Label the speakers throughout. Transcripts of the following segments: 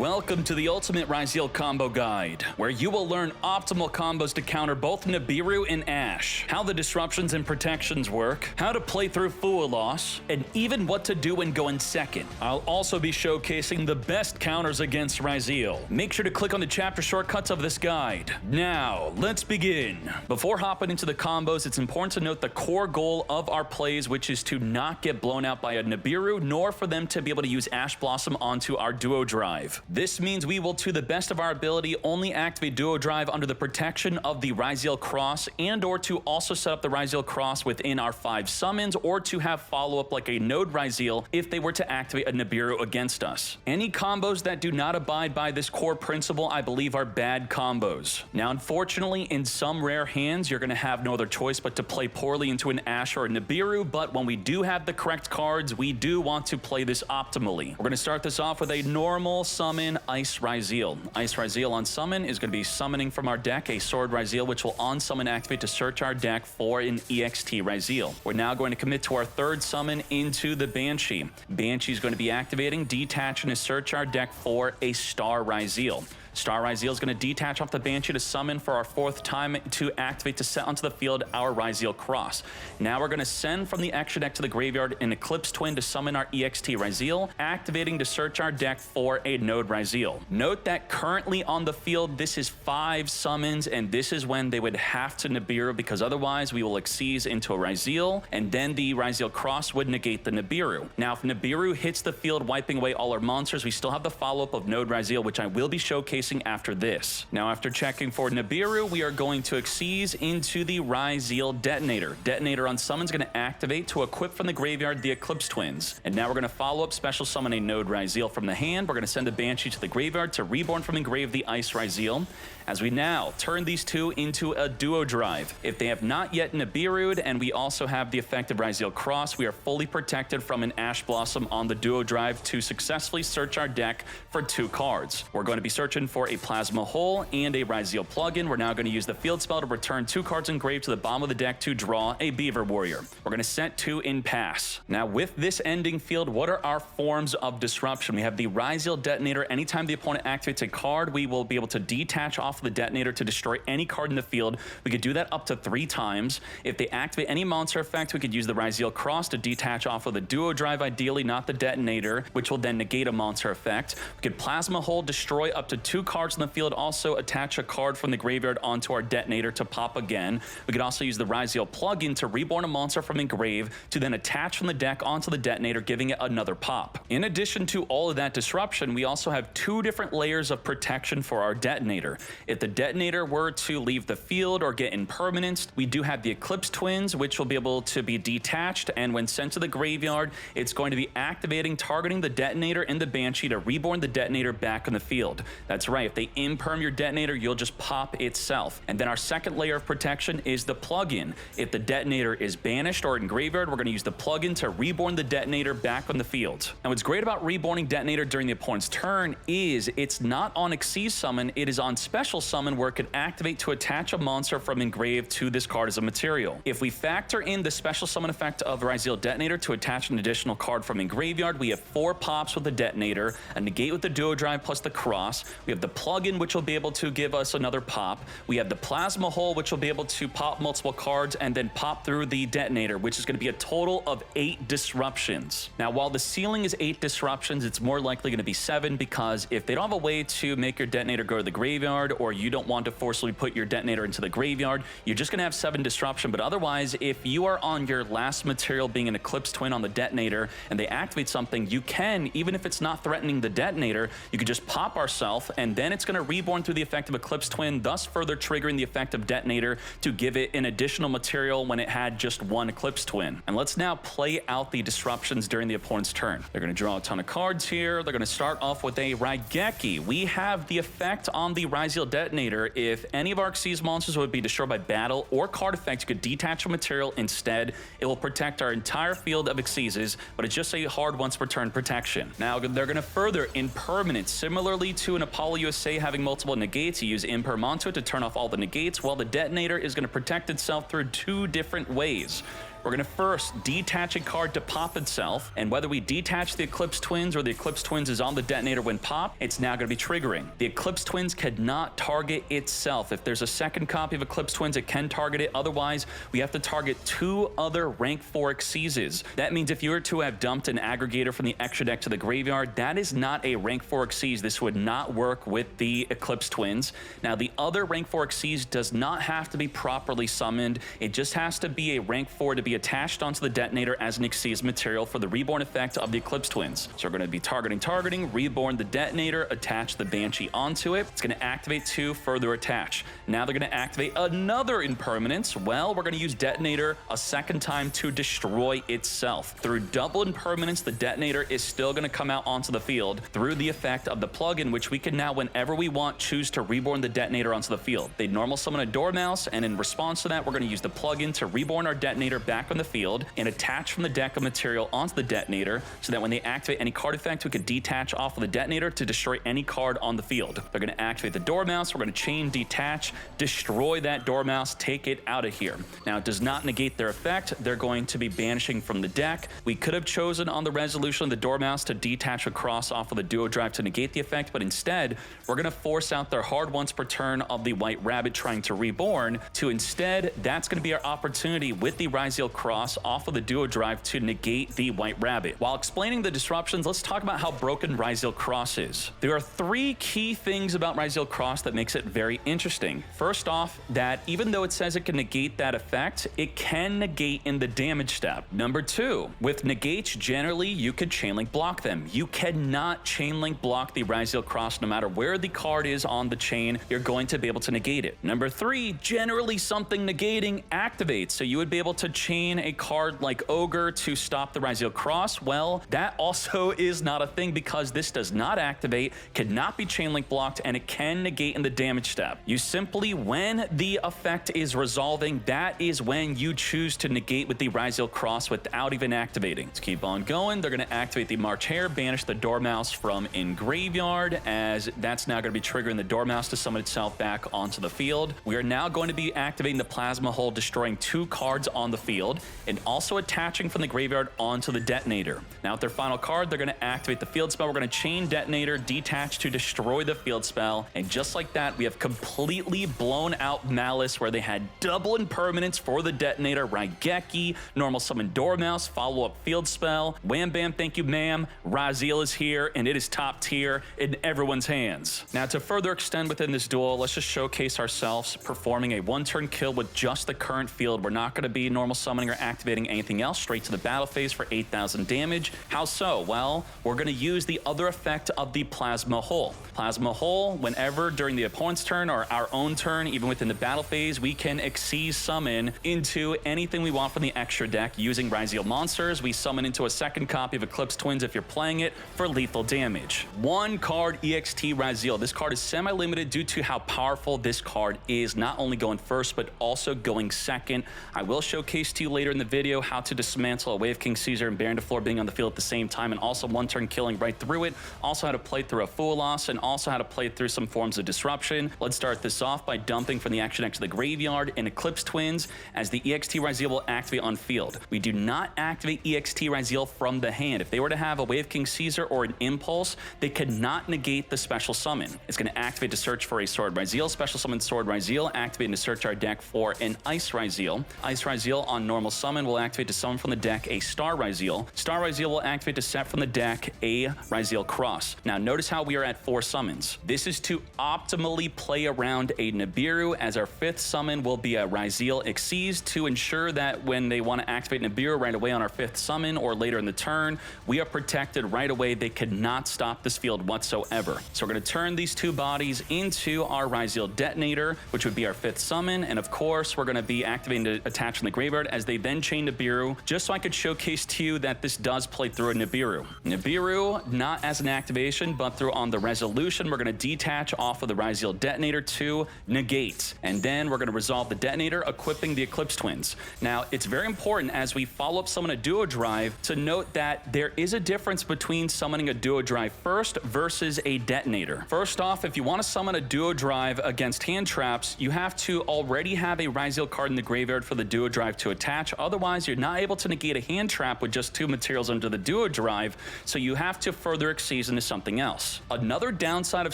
Speaker 1: Welcome to the Ultimate Ryzeal Combo Guide, where you will learn optimal combos to counter both Nibiru and Ashe, how the disruptions and protections work, how to play through Fuwaloss, and even what to do when going second. I'll also be showcasing the best counters against Ryzeal. Make sure to click on the chapter shortcuts of this guide. Now, let's begin. Before hopping into the combos, it's important to note the core goal of our plays, which is to not get blown out by a Nibiru, nor for them to be able to use Ashe Blossom onto our duo drive. This means we will, to the best of our ability, only activate duo drive under the protection of the Ryzeal cross, and or to also set up the Ryzeal cross within our 5 summons, or to have follow-up like a node Ryzeal if they were to activate a Nibiru against us. Any combos that do not abide by this core principle, I believe, are bad combos. Now, unfortunately, in some rare hands, you're going to have no other choice but to play poorly into an Ashe or a Nibiru, but when we do have the correct cards, we do want to play this optimally. We're going to start this off with a normal summon Ice Ryzeal. Ice Ryzeal on summon is going to be summoning from our deck a Sword Ryzeal, which will on summon activate to search our deck for an Ext Ryzeal. We're now going to commit to our third summon into the Banshee. Banshee is going to be activating, detaching to search our deck for a Star Ryzeal. Star Ryzeal is going to detach off the Banshee to summon for our 4th time to activate to set onto the field our Ryzeal cross. Now we're going to send from the extra deck to the graveyard an Eclipse Twin to summon our Ext Ryzeal, activating to search our deck for a node Ryzeal. Note that currently on the field, this is 5 summons, and this is when they would have to Nibiru, because otherwise we will Xyz into a Ryzeal, and then the Ryzeal cross would negate the Nibiru. Now, if Nibiru hits the field, wiping away all our monsters, we still have the follow-up of node Ryzeal, which I will be showcasing after this. Now, after checking for Nibiru, we are going to Xyz into the Ryzeal Detonator. Detonator on summon is going to activate to equip from the graveyard the Eclipse Twins. And now we're going to follow up special summon a node Ryzeal from the hand. We're going to send the Banshee to the graveyard to reborn from engrave the Ice Ryzeal, as we now turn these two into a duo drive. If they have not yet Nibiru'd, and we also have the effective Ryzeal cross, we are fully protected from an Ashe Blossom on the duo drive to successfully search our deck for 2 cards. We're going to be searching for a Plasma Hole and a Ryzeal plugin. We're now going to use the field spell to return 2 cards engraved to the bottom of the deck to draw a Beaver Warrior. We're going to set 2 in pass. Now, with this ending field, what are our forms of disruption? We have the Ryzeal Detonator. Anytime the opponent activates a card, we will be able to detach off the Detonator to destroy any card in the field. We could do that up to 3 times. If they activate any monster effect, we could use the Ryzeal cross to detach off of the duo drive, ideally not the Detonator, which will then negate a monster effect. We could Plasma Hole, destroy up to 2 cards in the field, also attach a card from the graveyard onto our Detonator to pop again. We could also use the Ryzeal plugin to reborn a monster from engrave to then attach from the deck onto the Detonator, giving it another pop. In addition to all of that disruption, we also have 2 different layers of protection for our Detonator. If the Detonator were to leave the field or get impermanenced, we do have the Eclipse Twins, which will be able to be detached, and when sent to the graveyard, it's going to be activating, targeting the Detonator and the Banshee to reborn the Detonator back in the field. That's right, if they imperm your Detonator, you'll just pop itself. And then our second layer of protection is the plugin. If the Detonator is banished or in graveyard, we're going to use the plugin to reborn the Detonator back on the field. Now, what's great about reborning Detonator during the opponent's turn is it's not on Xyz summon, it is on special summon, where it could activate to attach a monster from engrave to this card as a material. If we factor in the special summon effect of Ryzeal Detonator to attach an additional card from engraveyard, we have 4 pops with the Detonator, a negate with the duo drive plus the cross. We have the plugin, which will be able to give us another pop. We have the Plasma Hole, which will be able to pop multiple cards and then pop through the Detonator, which is going to be a total of 8 disruptions. Now, while the ceiling is 8 disruptions, it's more likely going to be 7, because if they don't have a way to make your Detonator go to the graveyard, or you don't want to forcibly put your Detonator into the graveyard, you're just going to have 7 disruption. But otherwise, if you are on your last material being an Eclipse Twin on the Detonator and they activate something, you can, even if it's not threatening the Detonator, you could just pop ourself, and then it's going to reborn through the effect of Eclipse Twin, thus further triggering the effect of Detonator to give it an additional material when it had just 1 Eclipse Twin. And let's now play out the disruptions during the opponent's turn. They're going to draw a ton of cards here. They're going to start off with a Raigeki. We have the effect on the Ryzeal Detonator. If any of our Xyz monsters would be destroyed by battle or card effect, you could detach a material instead. It will protect our entire field of Xyzes, but it's just a hard once per turn protection. Now, they're going to further impermanence. Similarly to an Apollo USA having multiple negates, you use Imperm onto it to turn off all the negates, while the Detonator is going to protect itself through 2 different ways. We're going to first detach a card to pop itself, and whether we detach the Eclipse Twins or the Eclipse Twins is on the detonator when popped, it's now going to be triggering. The Eclipse Twins cannot target itself. If there's a second copy of Eclipse Twins, it can target it. Otherwise, we have to target 2 other rank 4 Xyzes. That means if you were to have dumped an Aggregator from the extra deck to the graveyard, that is not a rank 4 Xyz. This would not work with the Eclipse Twins. Now, the other rank 4 Xyz does not have to be properly summoned. It just has to be a rank 4 to be attached onto the detonator as an Xyz material for the reborn effect of the Eclipse Twins. So we're going to be targeting, reborn the detonator, attach the Banshee onto it. It's going to activate 2, further attach. Now they're going to activate another impermanence. Well, we're going to use detonator a second time to destroy itself. Through double impermanence, the detonator is still going to come out onto the field through the effect of the plugin, which we can now, whenever we want, choose to reborn the detonator onto the field. They normal summon a Dormouse, and in response to that, we're going to use the plugin to reborn our detonator back on the field and attach from the deck of material onto the detonator so that when they activate any card effect, we could detach off of the detonator to destroy any card on the field. They're going to activate the Dormouse. We're going to chain detach, destroy that Dormouse, take it out of here. Now, it does not negate their effect. They're going to be banishing from the deck. We could have chosen on the resolution of the Dormouse to detach across off of the Duo Drive to negate the effect, but instead, we're going to force out their hard once per turn of the White Rabbit trying to reborn to instead, that's going to be our opportunity with the Ryzeal Cross off of the Duo Drive to negate the White Rabbit. While explaining the disruptions, let's talk about how broken Ryzeal Cross is. There are 3 key things about Ryzeal Cross that makes it very interesting. First off, that even though it says it can negate that effect, it can negate in the damage step. Number 2, with negates, generally you could chain link block them. You cannot chain link block the Ryzeal Cross. No matter where the card is on the chain, you're going to be able to negate it. Number 3, generally something negating activates. So you would be able to chain a card like Ogre to stop the Ryzeal Cross. Well, that also is not a thing because this does not activate, cannot be chain link blocked, and it can negate in the damage step. You simply, when the effect is resolving, that is when you choose to negate with the Ryzeal Cross without even activating. Let's keep on going. They're going to activate the March Hare, banish the Dormouse from in graveyard, as that's now going to be triggering the Dormouse to summon itself back onto the field. We are now going to be activating the Plasma Hole, destroying 2 cards on the field, and also attaching from the graveyard onto the detonator. Now, with their final card, they're going to activate the field spell. We're going to chain detonator, detach to destroy the field spell, and just like that, we have completely blown out Malice, where they had double impermanence for the detonator, Raigeki, normal summon Dormouse, follow-up field spell, wham bam, thank you ma'am, Ryzeal is here, and it is top tier in everyone's hands. Now, to further extend within this duel, let's just showcase ourselves performing a 1-turn kill with just the current field. We're not going to be normal summoning or activating anything else, straight to the battle phase for 8,000 damage. How so? Well, we're going to use the other effect of the Plasma Hole. Plasma Hole, whenever during the opponent's turn or our own turn, even within the battle phase, we can Xyz summon into anything we want from the extra deck using Ryzeal monsters. We summon into a second copy of Eclipse Twins if you're playing it for lethal damage. 1 card Ext Ryzeal. This card is semi-limited due to how powerful this card is, not only going first, but also going second. I will showcase to you later in the video how to dismantle a Wave King Caesar and Baron de Flor being on the field at the same time, and also 1-turn killing right through it. Also how to play through a Fuwaloss, and also how to play through some forms of disruption. Let's start this off by dumping from the action deck to the graveyard in Eclipse Twins, as the Ext Ryzeal will activate on field. We do not activate Ext Ryzeal from the hand. If they were to have a Wave King Caesar or an Impulse, they cannot negate the special summon. It's going to activate to search for a Sword Ryzeal, special summon Sword Ryzeal, activating to search our deck for an Ice Ryzeal. Ice Ryzeal on normal summon will activate to summon from the deck a Star Ryzeal. Star Ryzeal will activate to set from the deck a Ryzeal Cross. Now, notice how we are at 4 summons. This is to optimally play around a Nibiru, as our 5th summon will be a Ryzeal Xyz to ensure that when they want to activate Nibiru right away on our 5th summon or later in the turn, we are protected right away. They cannot stop this field whatsoever. So we're going to turn these 2 bodies into our Ryzeal Detonator, which would be our 5th summon, and of course, we're going to be activating to attach from the graveyard as they then chain Nibiru, just so I could showcase to you that this does play through a Nibiru. Nibiru, not as an activation, but through on the resolution, we're going to detach off of the Ryzeal Detonator to negate, and then we're going to resolve the detonator, equipping the Eclipse Twins. Now, it's very important as we follow up summon a Duo Drive to note that there is a difference between summoning a Duo Drive first versus a detonator. First off, if you want to summon a Duo Drive against hand traps, you have to already have a Ryzeal card in the graveyard for the Duo Drive to attack. attach. Otherwise, you're not able to negate a hand trap with just 2 materials under the duo drive, so you have to further exceed into something else. Another downside of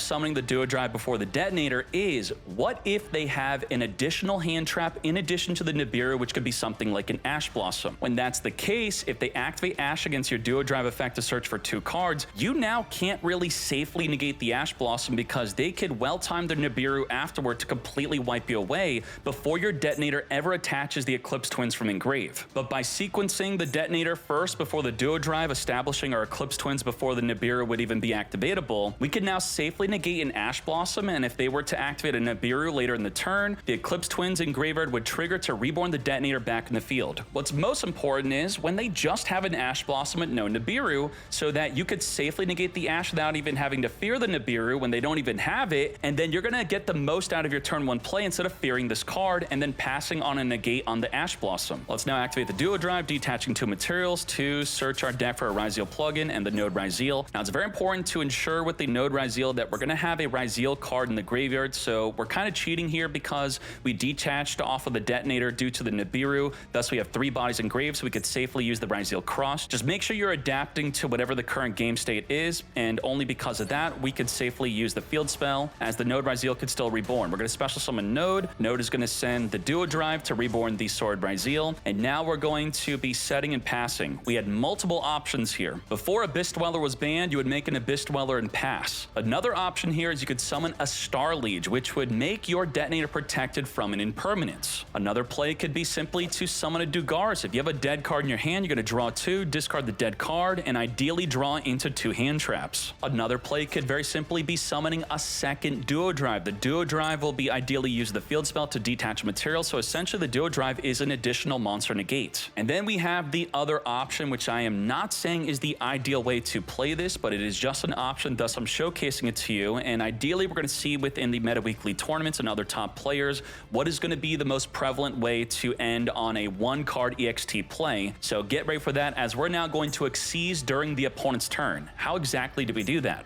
Speaker 1: summoning the duo drive before the detonator is, what if they have an additional hand trap in addition to the Nibiru, which could be something like an Ash Blossom? When that's the case, if they activate Ash against your duo drive effect to search for 2 cards, you now can't really safely negate the Ash Blossom because they could well time their Nibiru afterward to completely wipe you away before your detonator ever attaches the Eclipse Twins from Engrave. But by sequencing the detonator first before the duo drive, establishing our Eclipse Twins before the Nibiru would even be activatable, we can now safely negate an Ash Blossom, and if they were to activate a Nibiru later in the turn, the Eclipse Twins in Graveyard would trigger to reborn the detonator back in the field. What's most important is when they just have an Ash Blossom and no Nibiru, so that you could safely negate the Ash without even having to fear the Nibiru when they don't even have it, and then you're gonna get the most out of your turn 1 play instead of fearing this card and then passing on a negate on the Ash Blossom. Let's now activate the duo drive, detaching 2 materials to search our deck for a Ryzeal plugin and the Node Ryzeal. Now it's very important to ensure with the Node Ryzeal that we're gonna have a Ryzeal card in the graveyard, so we're kind of cheating here because we detached off of the detonator due to the Nibiru, thus we have 3 bodies engraved, so we could safely use the Ryzeal cross. Just make sure you're adapting to whatever the current game state is, and only because of that we could safely use the field spell, as the Node Ryzeal could still reborn. We're going to special summon Node. Node is going to send the duo drive to reborn the Sword Ryzeal, and now we're going to be setting and passing. We had multiple options here. Before Abyss Dweller was banned, you would make an Abyss Dweller and pass. Another option here is you could summon a Star Liege, which would make your detonator protected from an impermanence. Another play could be simply to summon a Dugaris. If you have a dead card in your hand, you're going to draw 2, discard the dead card, and ideally draw into 2 hand traps. Another play could very simply be summoning a second duo drive. The duo drive will be ideally use the field spell to detach material, so essentially the duo drive is an additional monster negate. And then we have the other option, which I am not saying is the ideal way to play this, but it is just an option, thus I'm showcasing it to you, and ideally we're going to see within the meta weekly tournaments and other top players what is going to be the most prevalent way to end on a 1-card EXT play. So get ready for that, as we're now going to Xyz during the opponent's turn. How exactly do we do that?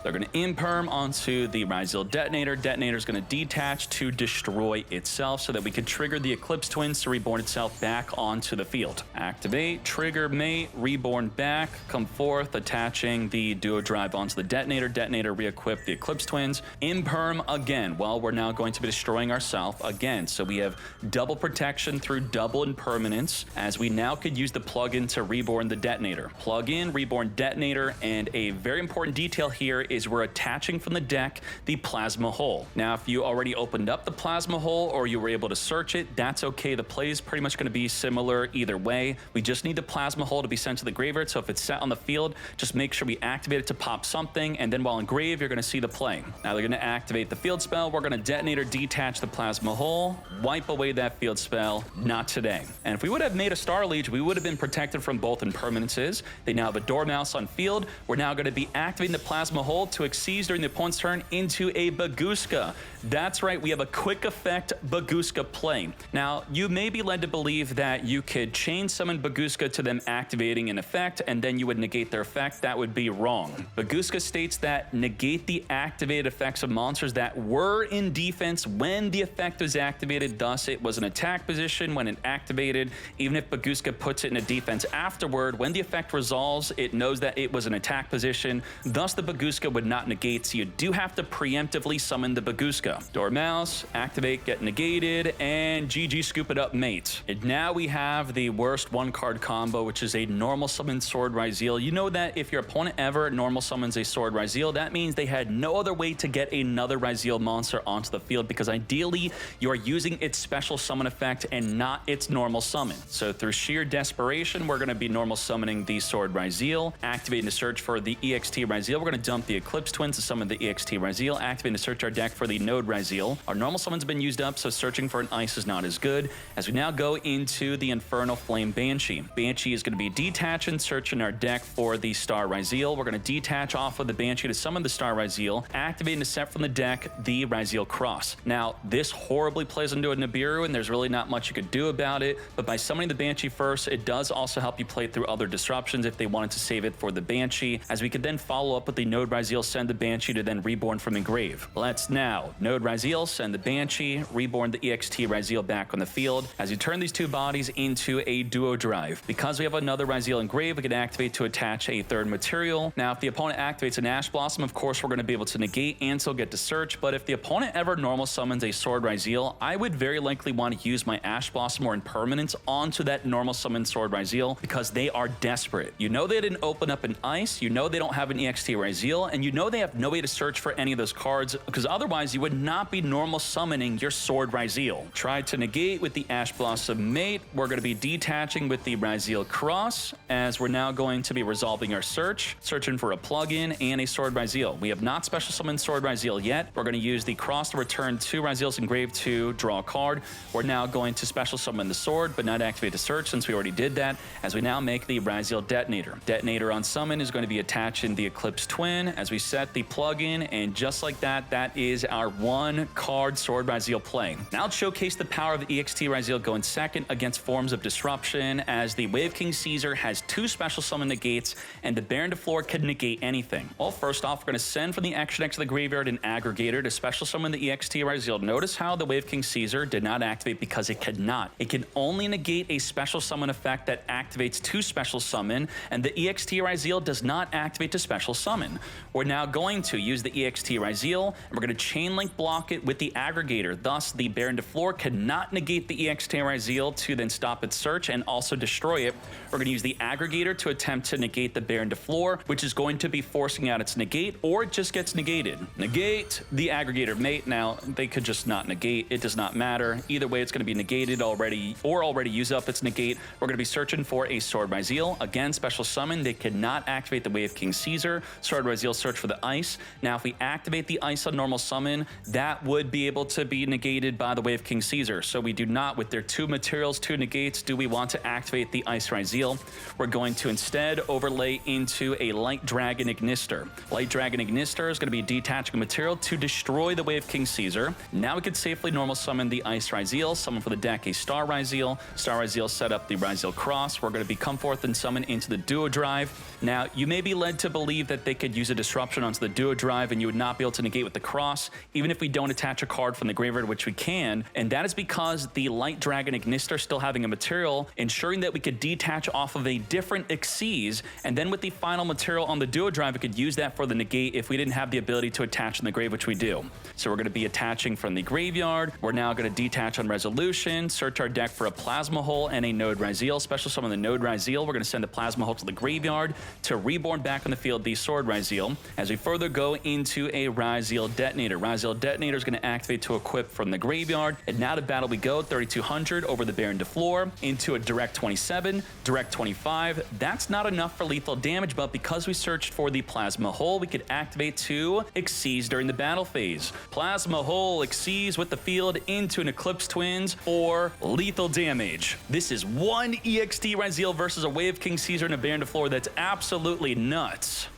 Speaker 1: They're going to imperm onto the Ryzeal Detonator. Detonator is going to detach to destroy itself so that we can trigger the Eclipse Twins to reborn itself back onto the field. Activate, trigger mate, reborn back, come forth, attaching the duo drive onto the Detonator. Detonator re-equip the Eclipse Twins. Imperm again. Well, we're now going to be destroying ourselves again. So we have double protection through double impermanence, as we now could use the plugin to reborn the Detonator. Plug in, reborn Detonator, and a very important detail here is we're attaching from the deck the Plasma Hole. Now, if you already opened up the Plasma Hole or you were able to search it, that's okay. The play is pretty much going to be similar either way. We just need the Plasma Hole to be sent to the graveyard, so if it's set on the field, just make sure we activate it to pop something, and then while in grave, you're going to see the play. Now they're going to activate the field spell. We're going to Detonator detach the Plasma Hole, wipe away that field spell. Not today. And if we would have made a Star Liege, we would have been protected from both impermanences. They now have a Dormouse on field. We're now going to be activating the Plasma Hole to Xyz during the opponent's turn into a Bagooska. That's right, we have a quick effect Bagooska play. Now, you may be led to believe that you could chain summon Bagooska to them activating an effect, and then you would negate their effect. That would be wrong. Bagooska states that negate the activated effects of monsters that were in defense when the effect was activated, thus it was an attack position when it activated. Even if Bagooska puts it in a defense afterward, when the effect resolves, it knows that it was an attack position, thus the Bagooska would not negate, so you do have to preemptively summon the Bagooska. Dormouse, activate, get negated, and GG scoop it up, mate. And now we have the worst 1-card combo, which is a normal summon Sword Ryzeal. You know that if your opponent ever normal summons a Sword Ryzeal, that means they had no other way to get another Ryzeal monster onto the field, because ideally you are using its special summon effect and not its normal summon. So through sheer desperation, we're going to be normal summoning the Sword Ryzeal, activating to search for the Ext Ryzeal. We're going to dump the Eclipse Twins to summon the Ext Ryzeal, activating to search our deck for the Node Ryzeal. Our normal summon's been used up, so searching for an Ice is not as good, as we now go into the Infernal Flame Banshee. Banshee is going to be detach and search in our deck for the Star Ryzeal. We're going to detach off of the Banshee to summon the Star Ryzeal, activating to set from the deck the Ryzeal Cross. Now, this horribly plays into a Nibiru, and there's really not much you could do about it, but by summoning the Banshee first, it does also help you play through other disruptions if they wanted to save it for the Banshee, as we could then follow up with the Node Ryzeal Ryzeal, send the Banshee to then reborn from the grave. Let's now node Ryzeal, send the Banshee, reborn the Ext Ryzeal back on the field. As you turn these two bodies into a duo drive, because we have another Ryzeal in grave, we can activate to attach a third material. Now, if the opponent activates an Ash Blossom, of course, we're going to be able to negate and still get to search. But if the opponent ever normal summons a Sword Ryzeal, I would very likely want to use my Ash Blossom or Impermanence onto that normal summon Sword Ryzeal because they are desperate. You know they didn't open up an Ice, you know they don't have an Ext Ryzeal, and you know they have no way to search for any of those cards because otherwise you would not be normal summoning your Sword Ryzeal. Try to negate with the Ash Blossom Mate. We're going to be detaching with the Ryzeal Cross as we're now going to be resolving our search, searching for a plugin and a Sword Ryzeal. We have not special summoned Sword Ryzeal yet. We're going to use the Cross to return two Ryzeals engraved to draw a card. We're now going to special summon the Sword but not activate the search since we already did that, as we now make the Ryzeal Detonator. Detonator on summon is going to be attached in the Eclipse Twin as we set the plugin, and just like that, that is our one card Sword Ryzeal play. Now let's showcase the power of the Ext Ryzeal going second against forms of disruption, as the Wave King Caesar has two special summon negates and the Baron de Flor can negate anything. Well, first off, we're going to send from the Extra Deck to the graveyard an Aggregator to special summon the Ext Ryzeal. Notice how the Wave King Caesar did not activate because it could not. It can only negate a special summon effect that activates to special summon, and the Ext Ryzeal does not activate to special summon. We're now going to use the Ext Ryzeal, and we're going to chain link block it with the Aggregator. Thus, the Baron de Flor cannot negate the Ext Ryzeal to then stop its search and also destroy it. We're going to use the Aggregator to attempt to negate the Baron de Flor, which is going to be forcing out its negate, or it just gets negated. Negate the Aggregator Mate. Now, they could just not negate. It does not matter. Either way, it's going to be negated already or already use up its negate. We're going to be searching for a Sword Ryzeal. Again, special summon. They cannot activate the Wave King Caesar. Sword Ryzeal search for the Ice. Now, if we activate the Ice on normal summon, that would be able to be negated by the Wave King Caesar. So we do not, with their two materials, two negates, do we want to activate the Ice Ryzeal. We're going to instead overlay into a Light Dragon Ignister. Light Dragon Ignister is going to be detaching a material to destroy the Wave King Caesar. Now we can safely normal summon the Ice Ryzeal, summon for the deck a Star Ryzeal. Star Ryzeal set up the Ryzeal Cross. We're going to be come forth and summon into the Duo Drive. Now, you may be led to believe that they could use a disruption onto the Duo Drive and you would not be able to negate with the Cross, even if we don't attach a card from the graveyard, which we can, and that is because the Light Dragon Ignister still having a material, ensuring that we could detach off of a different Xyz, and then with the final material on the Duo Drive, we could use that for the negate if we didn't have the ability to attach in the grave, which we do. So we're going to be attaching from the graveyard. We're now going to detach on resolution, search our deck for a Plasma Hole and a Node Ryzeal. Special summon the Node Ryzeal. We're going to send the Plasma Hole to the graveyard to reborn back on the field the Sword Ryzeal. As we further go into a Ryzeal Detonator. Ryzeal Detonator is going to activate to equip from the graveyard. And now to battle we go. 3200 over the Baron de Flor into a direct 27, direct 25. That's not enough for lethal damage, but because we searched for the Plasma Hole, we could activate to Xyz during the battle phase. Plasma Hole Xyz with the field into an Eclipse Twins for lethal damage. This is one Ext Ryzeal versus a Wave King Caesar and a Baron de Flor. That's absolutely nuts.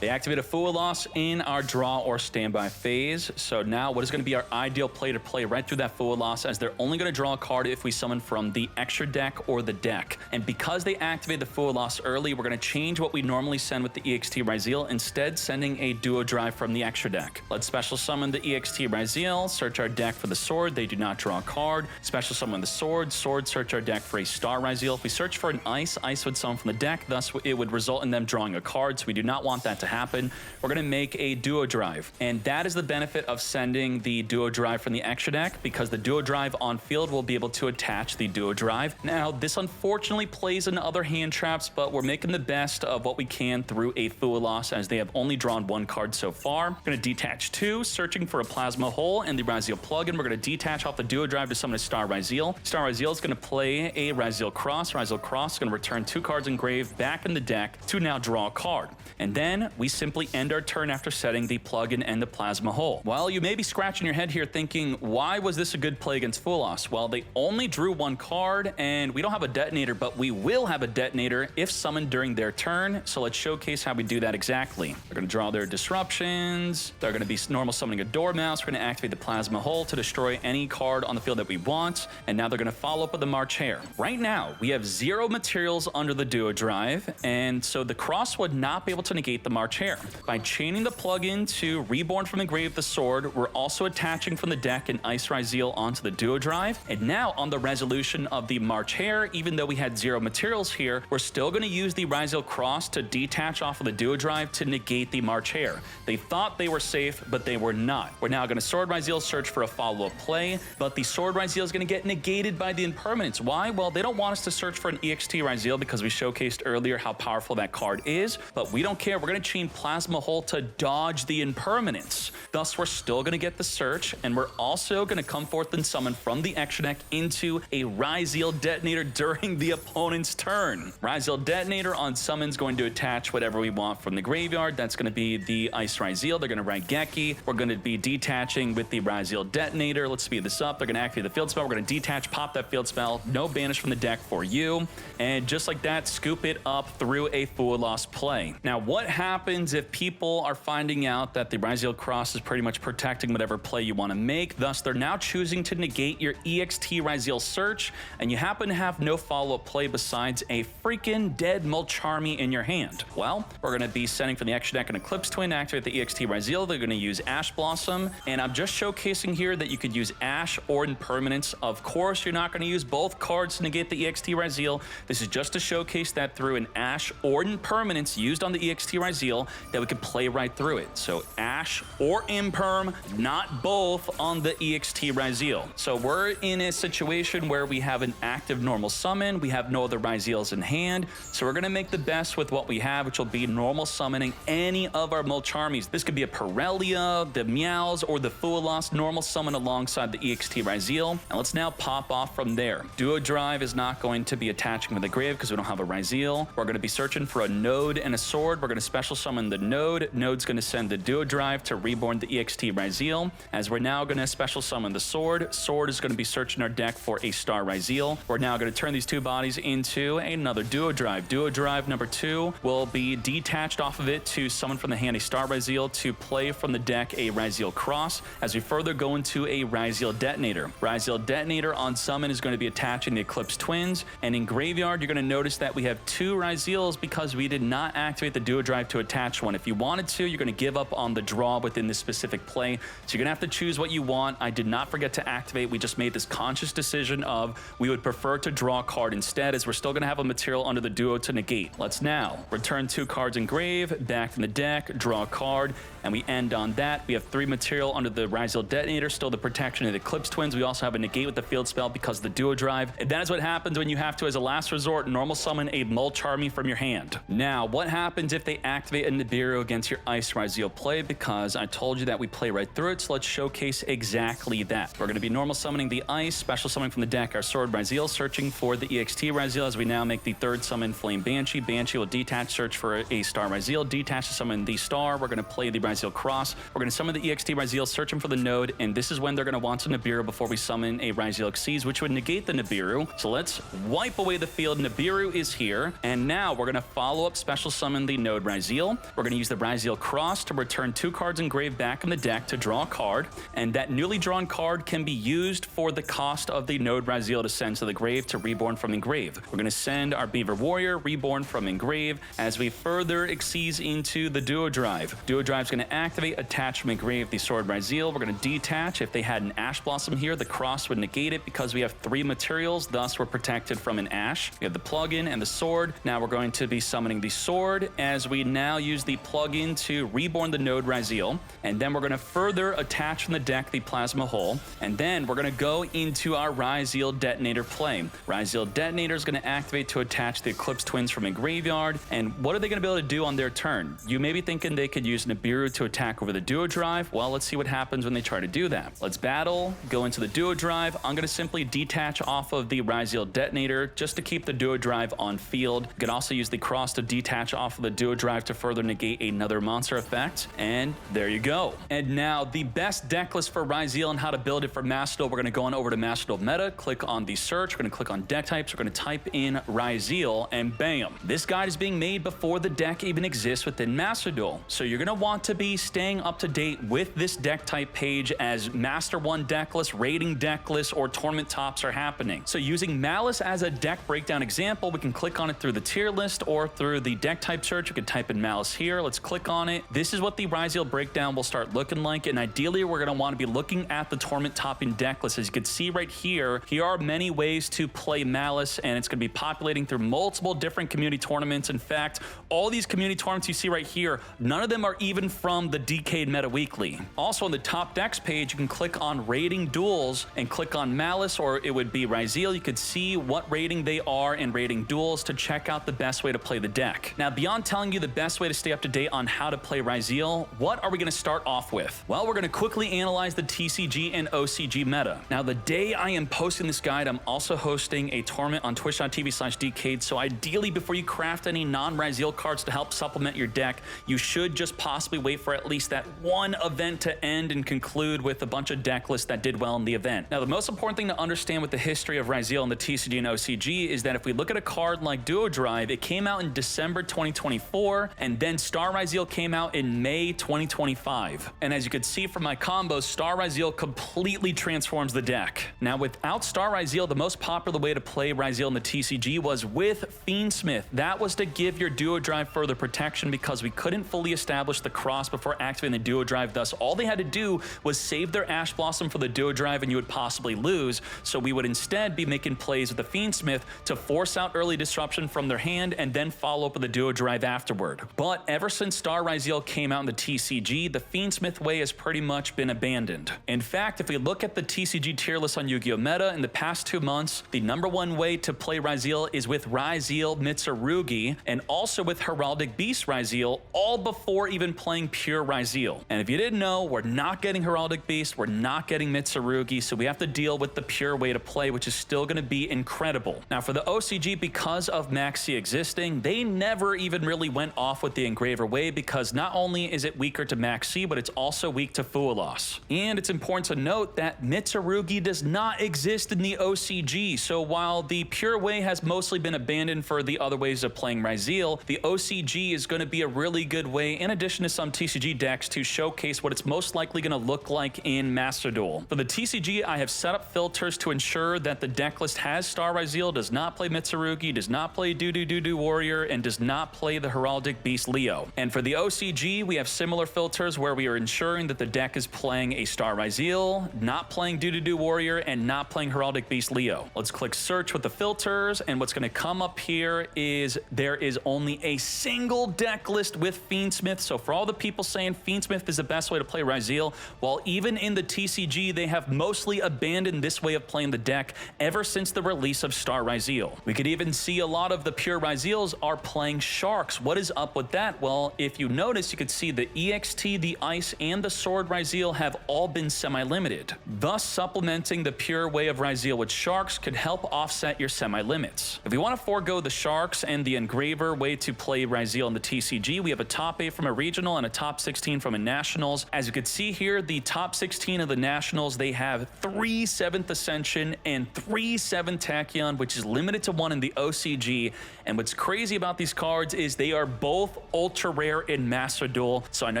Speaker 1: They activate a Fuwaloss in our draw or standby phase. So now what is going to be our ideal play to play right through that Fuwaloss, as they're only going to draw a card if we summon from the extra deck or the deck. And because they activate the Fuwaloss early, we're going to change what we normally send with the Ext Ryzeal, instead sending a Duo Drive from the extra deck. Let's special summon the Ext Ryzeal, search our deck for the Sword. They do not draw a card. Special summon the Sword. Sword, search our deck for a Star Ryzeal. If we search for an Ice, Ice would summon from the deck. Thus, it would result in them drawing a card. So we do not want that to happen. We're going to make a Duo Drive, and that is the benefit of sending the Duo Drive from the extra deck, because the Duo Drive on field will be able to attach the Duo Drive. Now, this unfortunately plays into other hand traps, but we're making the best of what we can through a Fuwaloss, as they have only drawn one card so far. We're going to detach two, searching for a Plasma Hole and the Ryzeal plugin. We're going to detach off the Duo Drive to summon a Star Ryzeal. Star Ryzeal is going to play a Ryzeal Cross. Ryzeal Cross is going to return two cards engraved back in the deck to now draw a card. And then we simply end our turn after setting the plugin and the Plasma Hole. Well, you may be scratching your head here thinking, why was this a good play against Fuwaloss? Well, they only drew one card, and we don't have a Detonator, but we will have a Detonator if summoned during their turn. So let's showcase how we do that exactly. They're going to draw their disruptions. They're going to be normal summoning a Dormouse. We're going to activate the Plasma Hole to destroy any card on the field that we want. And now they're going to follow up with the March Hare. Right now, we have 0 materials under the Duo Drive, and so the Cross would not be able to negate the March March Hare. By chaining the plugin to Reborn from the Grave the Sword, we're also attaching from the deck an Ice Ryzeal onto the Duo Drive. And now on the resolution of the March Hare, even though we had 0 materials here, we're still going to use the Ryzeal Cross to detach off of the Duo Drive to negate the March Hare. They thought they were safe, but they were not. We're now going to Sword Ryzeal, search for a follow-up play, but the Sword Ryzeal is going to get negated by the Impermanence. Why? Well, they don't want us to search for an Ext Ryzeal because we showcased earlier how powerful that card is, but we don't care. We're going to chain Plasma Hole to dodge the Impermanence. Thus, we're still going to get the search, and we're also going to come forth and summon from the extra deck into a Ryzeal Detonator during the opponent's turn. Ryzeal Detonator on summon's going to attach whatever we want from the graveyard. That's going to be the Ice Ryzeal. They're going to Raigeki. We're going to be detaching with the Ryzeal Detonator. Let's speed this up. They're going to activate the field spell. We're going to detach, pop that field spell. No banish from the deck for you. And just like that, scoop it up through a Fuwaloss play. Now, what happens if people are finding out that the Ryzeal Cross is pretty much protecting whatever play you want to make? Thus, they're now choosing to negate your Ext Ryzeal search, and you happen to have no follow-up play besides a freaking dead Mulcharmy in your hand. Well, we're going to be sending from the extra deck an Eclipse Twin, activate the Ext Ryzeal. They're going to use Ash Blossom, and I'm just showcasing here that you could use Ash or Impermanence. Of course, you're not going to use both cards to negate the Ext Ryzeal. This is just to showcase that through an Ash or Impermanence used on the Ext Ryzeal that we could play right through it. So Ash or Imperm, not both on the Ext Ryzeal. So we're in a situation where we have an active normal summon. We have no other Ryzeals in hand. So we're going to make the best with what we have, which will be normal summoning any of our Mulcharmies. This could be a Perelia, the Meows, or the Fuwaloss normal summon alongside the Ext Ryzeal. And let's now pop off from there. Duo Drive is not going to be attaching with the grave because we don't have a Ryzeal. We're going to be searching for a Node and a Sword. We're going to special summon the Node. Node's going to send the Duo Drive to Reborn the Ext Ryzeal. As we're now going to special summon the Sword. Sword is going to be searching our deck for a Star Ryzeal. We're now going to turn these two bodies into another Duo Drive. Duo Drive number 2 will be detached off of it to summon from the hand a Star Ryzeal to play from the deck a Ryzeal Cross as we further go into a Ryzeal Detonator. Ryzeal Detonator on summon is going to be attaching the Eclipse Twins, and in graveyard you're going to notice that we have 2 Ryzeals because we did not activate the Duo Drive to attach one. If you wanted to, you're going to give up on the draw within this specific play, so you're going to have to choose what you want. I did not forget to activate. We just made this conscious decision of we would prefer to draw a card instead, as we're still going to have a material under the Duo to negate. Let's now return 2 cards in grave, back from the deck, draw a card, and we end on that. We have 3 material under the Ryzeal Detonator, still the protection of the Eclipse Twins. We also have a negate with the field spell because of the Duo Drive. And that is what happens when you have to, as a last resort, normal summon a Mulcharmy from your hand. Now, what happens if they activate a Nibiru against your Ice Ryzeal play? Because I told you that we play right through it, so let's showcase exactly that. We're going to be normal summoning the Ice, special summoning from the deck our Sword Ryzeal, searching for the Ext Ryzeal as we now make the 3rd summon Flame Banshee. Banshee will detach, search for a Star Ryzeal, detach to summon the Star. We're going to play the Ryzeal Cross. We're going to summon the Ext Ryzeal, searching for the Node, and this is when they're going to want to Nibiru before we summon a Ryzeal Xyz, which would negate the Nibiru. So let's wipe away the field. Nibiru is here, and now we're going to follow up, special summon the Node Ryzeal. We're going to use the Ryzeal Cross to return 2 cards engraved back in the deck to draw a card, and that newly drawn card can be used for the cost of the Node Ryzeal to send to the grave to Reborn from Engrave. We're going to send our Beaver Warrior, Reborn from Engrave, as we further Xyz into the Duo Drive. Duo Drive is going to activate, attach from Engrave the Sword Ryzeal. We're going to detach. If they had an Ash Blossom here, the Cross would negate it because we have 3 materials, thus we're protected from an Ash. We have the plugin and the Sword. Now we're going to be summoning the Sword as we now use the plugin to Reborn the Node Ryzeal, and then we're going to further attach from the deck the Plasma Hole, and then we're going to go into our Ryzeal Detonator play. Ryzeal Detonator is going to activate to attach the Eclipse Twins from a graveyard, and what are they going to be able to do on their turn? You may be thinking they could use Nibiru to attack over the Duo Drive. Well, let's see what happens when they try to do that. Let's battle, go into the Duo Drive. I'm going to simply detach off of the Ryzeal Detonator just to keep the Duo Drive on field. You can also use the Cross to detach off of the Duo Drive to further negate another monster effect, and there you go. And now the best deck list for Ryzeal and how to build it for Master Duel. We're going to go on over to Master Duel Meta, click on the search, we're going to click on deck types, we're going to type in Ryzeal, and bam. This guide is being made before the deck even exists within Master Duel. So you're going to want to be staying up to date with this deck type page as Master 1 deck list, rating deck list, or tournament tops are happening. So using Malice as a deck breakdown example, we can click on it through the tier list or through the deck type search. We can type in Malice Malice here. Let's click on it. This is what the Ryzeal breakdown will start looking like, and ideally we're going to want to be looking at the tournament topping deck list. As you can see right here, here are many ways to play Malice, and it's going to be populating through multiple different community tournaments. In fact, all these community tournaments you see right here, none of them are even from the Decade Meta Weekly. Also on the top decks page, you can click on rating duels and click on Malice, or it would be Ryzeal. You could see what rating they are in rating duels to check out the best way to play the deck. Now, beyond telling you the best way to stay up to date on how to play Ryzeal, what are we going to start off with? Well, we're going to quickly analyze the TCG and OCG meta. Now, the day I am posting this guide, I'm also hosting a tournament on twitch.tv/Decade, so ideally, before you craft any non-Ryzeal cards to help supplement your deck, you should just possibly wait for at least that one event to end and conclude with a bunch of deck lists that did well in the event. Now, the most important thing to understand with the history of Ryzeal and the TCG and OCG is that if we look at a card like Duo Drive, it came out in December 2024, and then Star Ryzeal came out in May 2025. And as you can see from my combos, Star Ryzeal completely transforms the deck. Now, without Star Ryzeal, the most popular way to play Ryzeal in the TCG was with Fiendsmith. That was to give your Duo Drive further protection because we couldn't fully establish the cross before activating the Duo Drive. Thus, all they had to do was save their Ash Blossom for the Duo Drive and you would possibly lose. So we would instead be making plays with the Fiendsmith to force out early disruption from their hand and then follow up with the Duo Drive afterward. But ever since Star Ryzeal came out in the TCG, the Fiendsmith way has pretty much been abandoned. In fact, if we look at the TCG tier list on Yu-Gi-Oh! Meta, in the past 2 months, the #1 way to play Ryzeal is with Ryzeal Mitsurugi and also with Heraldic Beast Ryzeal, all before even playing pure Ryzeal. And if you didn't know, we're not getting Heraldic Beast, we're not getting Mitsurugi, so we have to deal with the pure way to play, which is still going to be incredible. Now, for the OCG, because of Maxi existing, they never even really went off with the Engraver way because not only is it weaker to Maxi, but it's also weak to Fuwaloss. And it's important to note that Mitsurugi does not exist in the OCG, so while the pure way has mostly been abandoned for the other ways of playing Ryzeal, the OCG is going to be a really good way, in addition to some TCG decks, to showcase what it's most likely going to look like in Master Duel. For the TCG, I have set up filters to ensure that the deck list has Star Ryzeal, does not play Mitsurugi, does not play Doo Warrior, and does not play the Heraldic Beast Leo. And for the OCG, we have similar filters where we are ensuring that the deck is playing a Star Ryzeal, not playing Doo Warrior, and not playing Heraldic Beast Leo. Let's click search with the filters, and what's going to come up here is there is only a single deck list with Fiendsmith. So for all the people saying Fiendsmith is the best way to play Ryzeal, while even in the TCG, they have mostly abandoned this way of playing the deck ever since the release of Star Ryzeal. We could even see a lot of the pure Ryzeals are playing Sharks. What is up with that? Well, if you notice, you could see the EXT, the Ice, and the Sword Ryzeal have all been semi-limited. Thus, supplementing the pure way of Ryzeal with Sharks could help offset your semi-limits. If we want to forego the Sharks and the Engraver way to play Ryzeal in the TCG, we have a top 8 from a regional and a top 16 from a nationals. As you can see here, the top 16 of the nationals, they have 3 7th Ascension and 3 7th Tachyon, which is limited to 1 in the OCG. And what's crazy about these cards is they are both ultra rare in Master Duel. So I know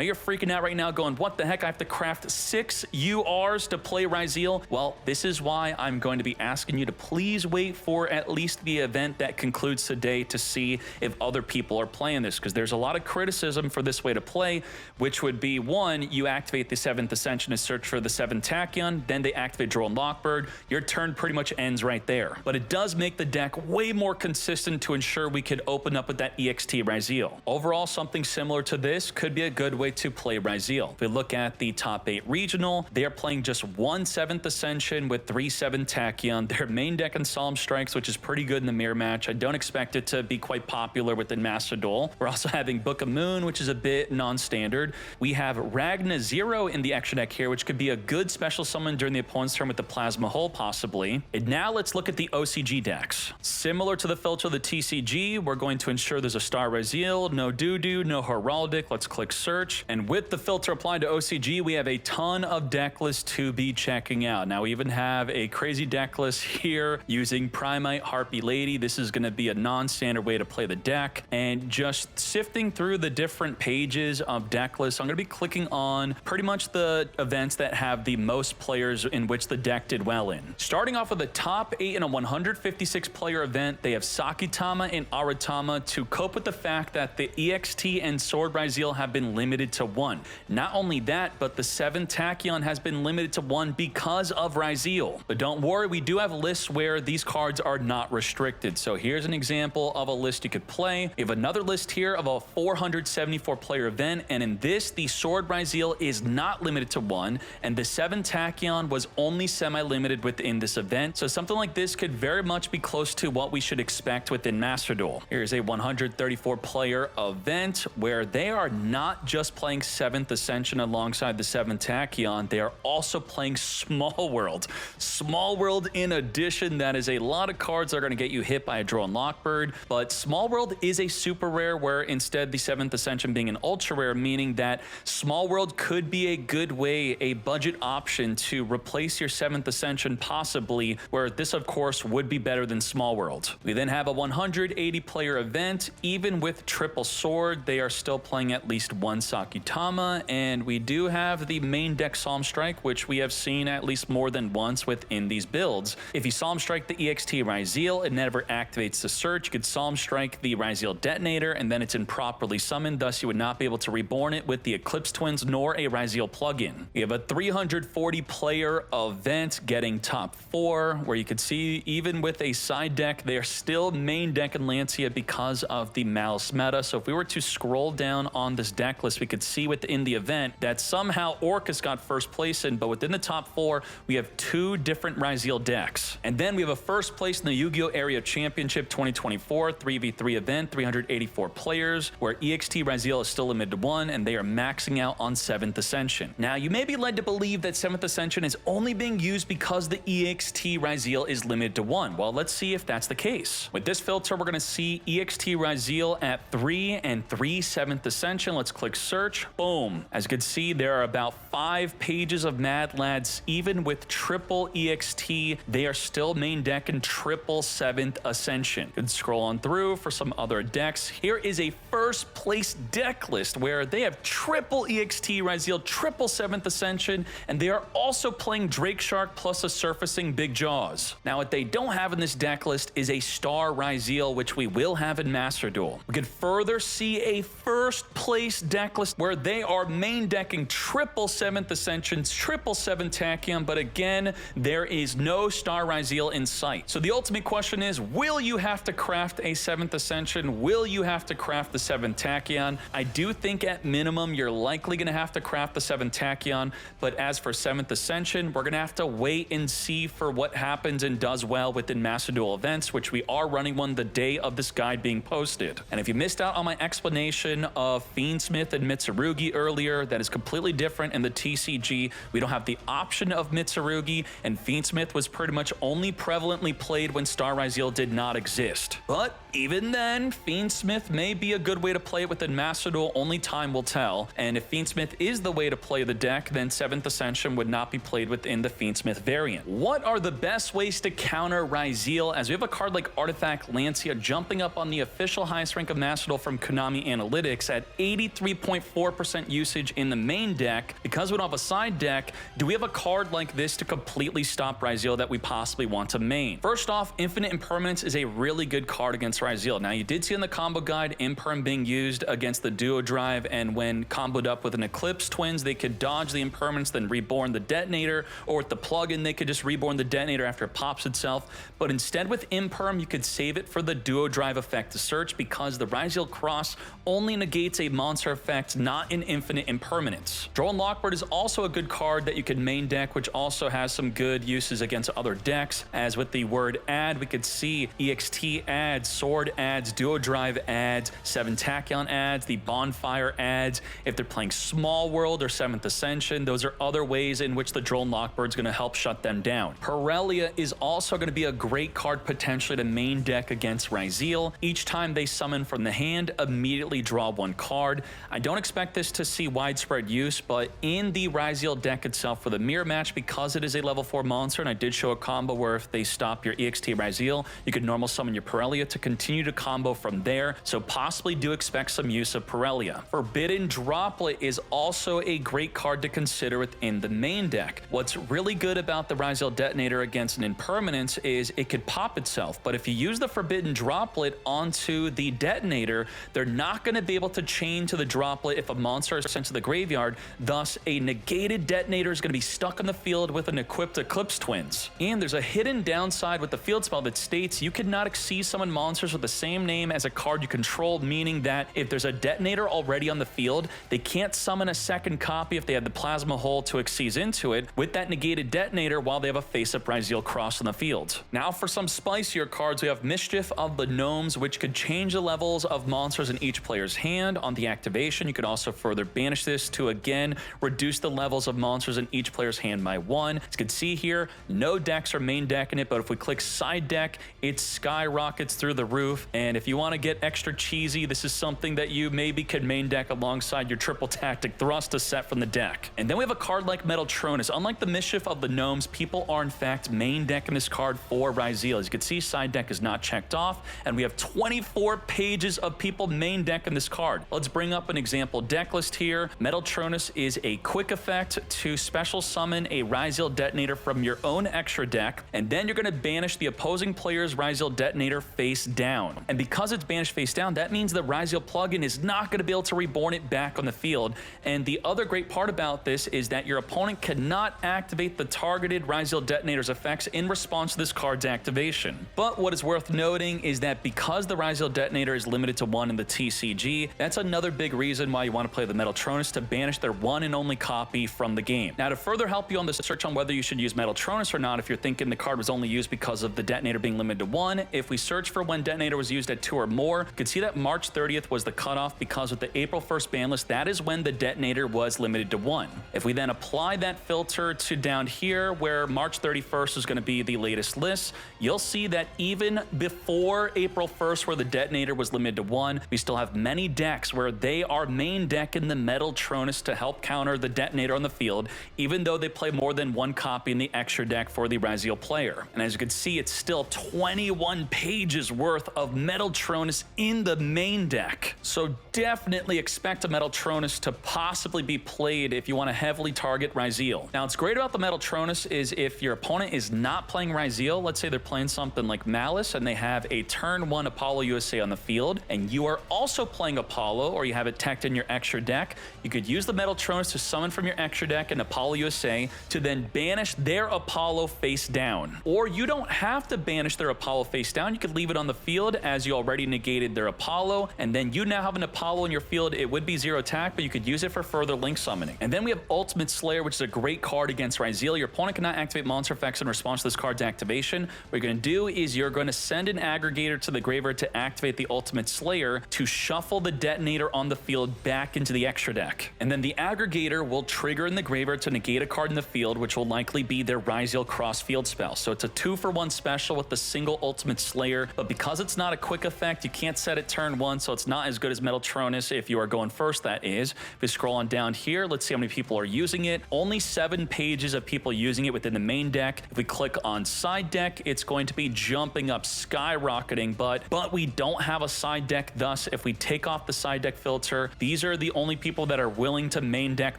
Speaker 1: you're freaking out right now going, what the heck? I have to craft 6 URs to play Ryzeal? Well, this is why I'm going to be asking you to please wait for at least the event that concludes today to see if other people are playing this, because there's a lot of criticism for this way to play, which would be, 1, you activate the 7th Ascension to search for the 7th Tachyon, then they activate Drone Lockbird. Your turn pretty much ends right there. But it does make the deck way more consistent to ensure we could open up with that EXT Ryzeal. Overall, something similar to this could be a good way to play Ryzeal. If we look at the top 8 regional, they are playing just 1 7th Ascension with 3 7th Tachyon. Their main deck in Solemn Strikes, which is pretty good in the mirror match. I don't expect it to be quite popular within Master Duel. We're also having Book of Moon, which is a bit non-standard. We have Ragna Zero in the extra deck here, which could be a good special summon during the opponent's turn with the Plasma Hole, possibly. And now let's look at the OCG decks. Similar to the filter of the TCG, we're going to ensure there's a Star Ryzeal, no Doo, no Heraldic. Let's click search. And with the filter applied to OCG, we have a ton of deck lists to be checking out. Now we even have a crazy deck list here using Primite, Harpy Lady. This is going to be a non-standard way to play the deck. And just sifting through the different pages of deck lists, I'm going to be clicking on pretty much the events that have the most players in which the deck did well in. Starting off with the top 8 in a 156 player event, they have Sakitama and Aratama to cope with the fact that the Ext and Sword Ryzeal have been limited to 1. Not only that, but the 7 Tachyon has been limited to 1 because of Ryzeal. But don't worry, we do have lists where these cards are not restricted. So here's an example of a list you could play. We have another list here of a 474 player event, and in this, the Sword Ryzeal is not limited to 1, and the 7 Tachyon was only semi-limited within this event. So something like this could very much be close to what we should expect within Master Duel. Here's a 134 player event where they are not just playing 7th Ascension alongside the 7 Tachyon, they are also playing Small World. Small World in addition, that is a lot of cards that are going to get you hit by a Drone Lockbird, but Small World is a super rare where instead the 7th Ascension being an ultra rare, meaning that Small World could be a good way, a budget option to replace your 7th Ascension possibly, where this of course would be better than Small World. We then have a 180 player event. Even with triple sword, they are still playing at least 1 Sakutama, and we do have the main deck Psalm Strike, which we have seen at least more than once within these builds. If you Psalm Strike the Ext Ryzeal, it never activates the search. You could Psalm Strike the Ryzeal Detonator, and then it's improperly summoned, thus you would not be able to reborn it with the Eclipse Twins nor a Ryzeal plugin. We have a 340 player event getting top 4, where you could see even with a side deck, they are still main deck in Lancia because of the Malice meta. So if we were to scroll down on this deck list, we could see within the event that somehow Orcus got first place in, but within the top 4, we have 2 different Ryzeal decks. And then we have a first place in the Yu-Gi-Oh! Area Championship 2024 3v3 event, 384 players, where Ext Ryzeal is still limited to 1, and they are maxing out on 7th Ascension. Now, you may be led to believe that 7th Ascension is only being used because the Ext Ryzeal is limited to 1. Well, let's see if that's the case. With this filter, we're going to see Ext Ryzeal at 3 and 3 7th Ascension. Let's click search. Boom. As you can see, there are about 5 pages of Mad Lads. Even with triple Ext, they are still main deck in triple 7th Ascension. You can scroll on through for some other decks. Here is a first place deck list where they have triple Ext Ryzeal, triple 7th Ascension, and they are also playing Drake Shark plus a surfacing Big Jaws. Now, what they don't have in this deck list is a Star Ryzeal, which we will have in Master Duel. We could further see a first place deck list where they are main decking triple 7th Ascensions, triple 7 Tachyon, but again, there is no Star Ryzeal in sight. So the ultimate question is, will you have to craft a 7th Ascension? Will you have to craft the 7 Tachyon? I do think at minimum, you're likely going to have to craft the 7 Tachyon, but as for 7th Ascension, we're going to have to wait and see for what happens and does well within Master Duel events, which we are running one the day of this guide being posted. And if you missed out on my explanation of Fiendsmith and Mitsurugi earlier, that is completely different in the TCG. We don't have the option of Mitsurugi, and Fiendsmith was pretty much only prevalently played when Star Ryzeal did not exist. But even then, Fiendsmith may be a good way to play it within Master Duel, only time will tell. And if Fiendsmith is the way to play the deck, then 7th Ascension would not be played within the Fiendsmith variant. What are the best ways to counter Ryzeal, as we have a card like Artifact Lancia jumping up on the official highest rank of Master Duel from Konami Analytics at 83.4% usage in the main deck? Because we don't have a side deck, do we have a card like this to completely stop Ryzeal that we possibly want to main? First off, Infinite Impermanence is a really good card against Ryzeal. Now, you did see in the combo guide Imperm being used against the Duo Drive, and when comboed up with an Eclipse Twins, they could dodge the Impermanence, then reborn the Detonator, or with the plugin, they could just reborn the Detonator after it pops itself. But instead with Imperm, you could save it for the Duo Drive effect to search, because the Ryzeal Cross only negates a monster effect, not an Infinite Impermanence. Drone Lockbird is also a good card that you can main deck, which also has some good uses against other decks, as with the word add, we could see Ext adds, Sword adds, Duo Drive adds, 7 Tachyon adds, the Bonfire adds. If they're playing Small World or 7th Ascension, those are other ways in which the Drone Lockbird is going to help shut them down. Perelia is also going to be a great card potentially to main deck against Ryzeal. Each time they summon from the hand, immediately draw 1 card. I don't expect this to see widespread use, but in the Ryzeal deck itself for the mirror match, because it is a level 4 monster, and I did show a combo where if they stop your Ext Ryzeal, you could normal summon your Perelia to continue to combo from there, so possibly do expect some use of Perelia. Forbidden Droplet is also a great card to consider within the main deck. What's really good about the Ryzeal Detonator against an Impermanence is it could pop itself, but if you use the Forbidden Droplet onto the Detonator, they're not going to be able to chain to the droplet if a monster is sent to the graveyard. Thus, a negated detonator is going to be stuck on the field with an equipped Eclipse Twins. And there's a hidden downside with the field spell that states you cannot exceed summon monsters with the same name as a card you control, meaning that if there's a detonator already on the field, they can't summon a second copy if they have the Plasma Hole to Exceed into it with that negated detonator while they have a face-up Ryzeal cross on the field. Now for some spicier cards, we have Mischief of the Gnomes, which could change the levels of monsters in each player's hand. On the activation, you could also further banish this to again reduce the levels of monsters in each player's hand by 1. As you can see here, no decks are main decking it, but if we click side deck, it skyrockets through the roof. And if you want to get extra cheesy, this is something that you maybe could main deck alongside your triple tactic thrust to set from the deck. And then we have a card like Metaltronus. Unlike the Mischief of the Gnomes, people are in fact main decking this card for Ryzeal. As you can see, side deck is not checked off, and we have 24 pages of people main decking this card. Let's bring up an example deck list here. Metaltronus is a quick effect to special summon a Ryzeal detonator from your own extra deck, and then you're going to banish the opposing player's Ryzeal detonator face down. And because it's banished face down, that means the Ryzeal plugin is not going to be able to reborn it back on the field. And the other great part about this is that your opponent cannot activate the targeted Ryzeal detonator's effects in response to this card's activation. But what is worth noting is that because the Ryzeal detonator is limited to 1 in the TCG, that's another big reason why you want to play the Metaltronus, to banish their one and only copy from the game. Now, to further help you on the search on whether you should use Metaltronus or not, if you're thinking the card was only used because of the detonator being limited to 1, if we search for when detonator was used at 2 or more, you can see that March 30th was the cutoff, because with the April 1st ban list, that is when the detonator was limited to 1. If we then apply that filter to down here where March 31st is going to be the latest list, you'll see that even before April 1st, where the detonator was limited to 1, we still have many decks where they are main decking the Metaltronus to help counter the detonator on the field, even though they play more than 1 copy in the extra deck for the Ryzeal player. And as you can see, it's still 21 pages worth of Metaltronus in the main deck. So definitely expect a Metaltronus to possibly be played if you want to heavily target Ryzeal. Now, what's great about the Metaltronus is if your opponent is not playing Ryzeal, let's say they're playing something like Malice and they have a turn 1 Apollo USA on the field, and you are also playing Apollo, or you have it teched in your extra deck, you could use the Metaltronus to summon from your extra deck an Apollo USA to then banish their Apollo face down. Or you don't have to banish their Apollo face down. You could leave it on the field as you already negated their Apollo, and then you now have an Apollo in your field. It would be 0 attack, but you could use it for further link summoning. And then we have Ultimate Slayer, which is a great card against Ryzeal. Your opponent cannot activate monster effects in response to this card's activation. What you're going to do is you're going to send an Aggregator to the graveyard to activate the Ultimate Slayer to shuffle the detonator on the field back into the extra deck. And then the Aggregator will trigger in the graveyard to negate a card in the field, which will likely be their Ryzeal cross field spell. So it's a 2-for-1 special with the single Ultimate Slayer, but because it's not a quick effect, you can't set it turn 1, so it's not as good as Metaltronus if you are going first, that is. If we scroll on down here, let's see how many people are using it. Only 7 pages of people using it within the main deck. If we click on side deck, it's going to be jumping up, skyrocketing, but we don't have a side deck. Thus, if we take off the side deck filter, these are the only people that are willing to main deck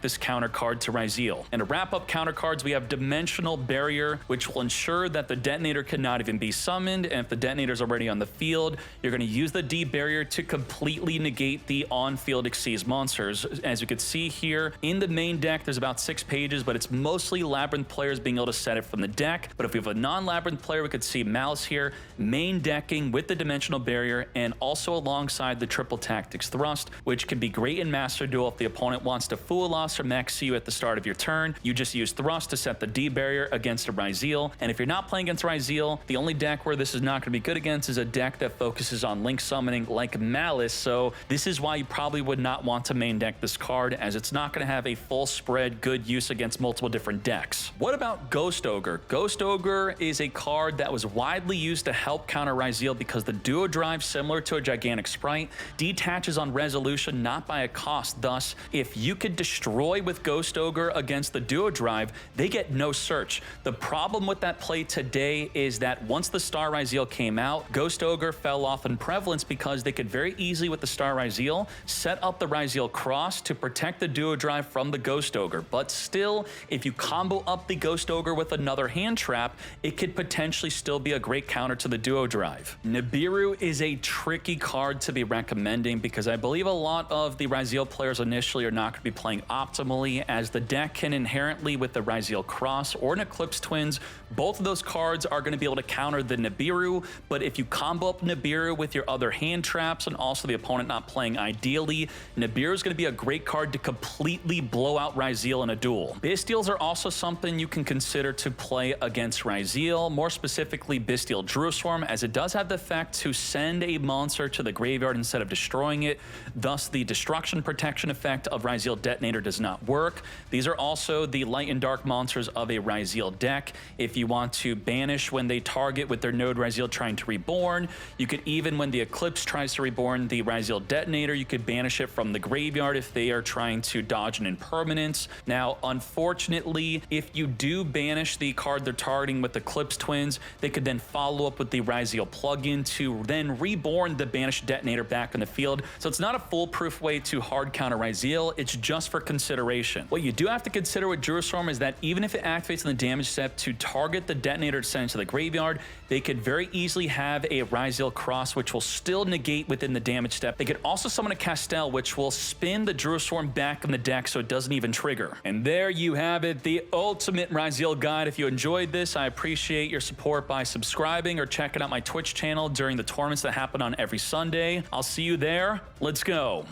Speaker 1: this counter card to Ryzeal. And to wrap up counter cards, we have Dimensional Barrier, which will ensure that the detonator cannot even be summoned, and if the detonator is already on the field, you're going to use the D barrier to completely negate the on-field Exceeds monsters. As you can see here, in the main deck, there's about 6 pages, but it's mostly Labyrinth players being able to set it from the deck. But if we have a non-Labyrinth player, we could see Malice here, main decking with the Dimensional Barrier, and also alongside the Triple Tactics Thrust, which can be great in Master Duel if the opponent wants to Fuwaloss or Max you at the start of your turn. You just use Thrust to set the D barrier against a Ryzeal. And if you're not playing against Ryzeal, the only deck where this is not going to be good against is a deck that focuses on link summoning like Malice. So this is why you probably would not want to main deck this card, as it's not going to have a full spread good use against multiple different decks. What about Ghost Ogre? Ghost Ogre is a card that was widely used to help counter Ryzeal because the duo drive, similar to a gigantic sprite, detaches on resolution, not by a cost. Thus, if you could destroy with Ghost Ogre against the duo drive, they get no search. The problem with that play today is that once the Star Ryzeal came out, Ghost Ogre fell off in prevalence because they could very easily, with the Star Ryzeal, set up the Ryzeal cross to protect the duo drive from the Ghost Ogre. But still, if you combo up the Ghost Ogre with another hand trap, it could potentially still be a great counter to the duo drive. Nibiru is a tricky card to be be recommending, because I believe a lot of the Ryzeal players initially are not going to be playing optimally, as the deck can inherently, with the Ryzeal Cross or an Eclipse Twins, both of those cards are going to be able to counter the Nibiru. But if you combo up Nibiru with your other hand traps and also the opponent not playing ideally, Nibiru is going to be a great card to completely blow out Ryzeal in a duel. Bystials are also something you can consider to play against Ryzeal, more specifically Bystial Drewswarm, as it does have the effect to send a monster to the graveyard instead of destroying it. Thus, the destruction protection effect of Ryzeal Detonator does not work. These are also the light and dark monsters of a Ryzeal deck. If you want to banish when they target with their node Ryzeal trying to reborn, you could even, when the Eclipse tries to reborn the Ryzeal Detonator, you could banish it from the graveyard if they are trying to dodge an impermanence. Now, unfortunately, if you do banish the card they're targeting with Eclipse Twins, they could then follow up with the Ryzeal plugin to then reborn the banished Detonator back in the field. So it's not a foolproof way to hard counter Ryzeal, it's just for consideration. What you do have to consider with Drewswarm is that even if it activates in the damage step to target the Detonator to send to the graveyard, they could very easily have a Ryzeal Cross, which will still negate within the damage step. They could also summon a Castell, which will spin the Drewswarm back in the deck so it doesn't even trigger. And there you have it, the ultimate Ryzeal guide. If you enjoyed this, I appreciate your support by subscribing or checking out my Twitch channel during the tournaments that happen on every Sunday. I'll see you there. Let's go.